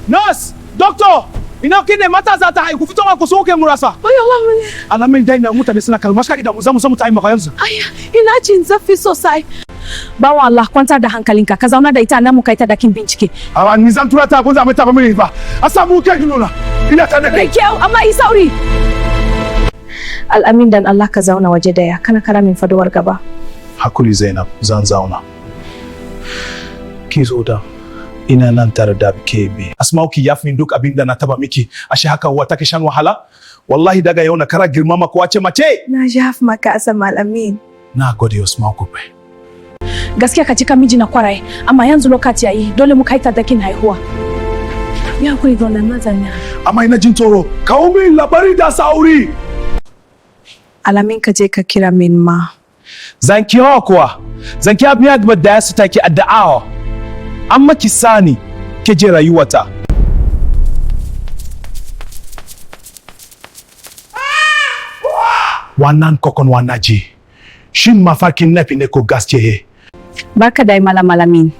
Nurse! Doctor! Ina kine mata za ta haihu fito ku so kai murasa. Wai Allah ne. Alamin dai na mutane suna kalmar shi da mu zamu ta yi maka yanzu. Ai ina jin zafi sosai. Bawa Allah kwantar da hankalinka ka zauna da ita nan mu kai ta dakin bincike. Amma ni zan tura ta ko za mu ta ba mai ba. A samu kai Nuna. Ina ta da kai. Kyau amma yi sauri. Al'amin dan Allah ka zauna waje daya kana kara min faduwar gaba. Hakuri Zainab zan zauna. Ki zo da ina nan tare da kebe. Asma'u ki yafi duk abin da na taba miki. Ashe haka uwa take shan wahala? Wallahi daga yau na kara girmama ko wace mace. Na jaf maka Asma Al-Amin. Na gode Asma'u ku bai. Gaskiya ka cika miji na kwarai amma yanzu lokaci yayi dole mu kai ta dakin haihuwa. Ya kuri don nan zanya. Amma ina jin tsoro. Kawo min labari da sauri. Alamin ka je ka kira min ma. Zan kiyawa kuwa. Zan kiya biya da su take addu'a. Amma ki sani ke je rayuwata. Wannan kokon wannan ji. Shin mafarkin nafi ne ko gaske? Barka dai malamin.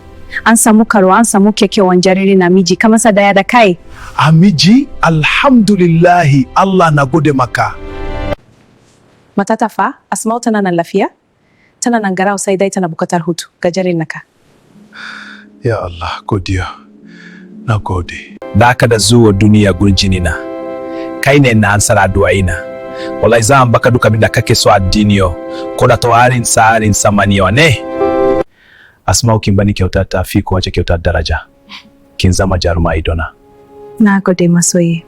An samu karo an samu kyakkyawan jariri namiji kamar sa daya da kai. Amiji alhamdulillahi Allah na gode maka. Matata fa Asma'u tana nan lafiya? Tana nan garau sai dai tana bukatar hutu ga jaririn naka. Ya Allah godiya. Na gode. Da ka da zuwa duniya gurjinina. Kai ne na ansar addu'aina. Wallahi zan baka duka abin da kake so addiniyo. Ko da tawarin sa'arin samaniyo ne. Asma'u kin bani kyauta ta fi ko wace kyautar daraja. Kin zama jaruma idona. Na gode masoyi.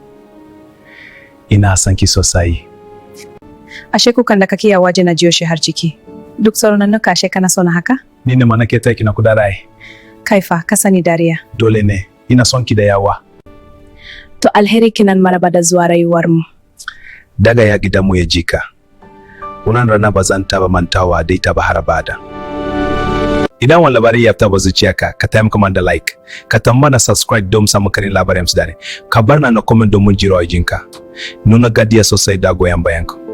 Ina son ki sosai. Ashe kukan da kake yawa waje na jiyo shi har ciki. Duk sauran nan ka ashe kana so na haka? Ni ne mana ke taki na kudarai. Kaifa ka sani dariya. Dole ne. Ina son ki da yawa. To alheri kinan maraba da zuwa rayuwar mu. Daga ya gidanmu ya jika. Wannan rana ba zan taba mantawa dai ta ba har abada. Idan wannan labari ya taba zuciyarka ka taimaka man da like, ka tambana subscribe don samu karin labarin su dare. Ka bar na comment don mun jira wajinka. Nuna gadiya sosai da goyon bayanku.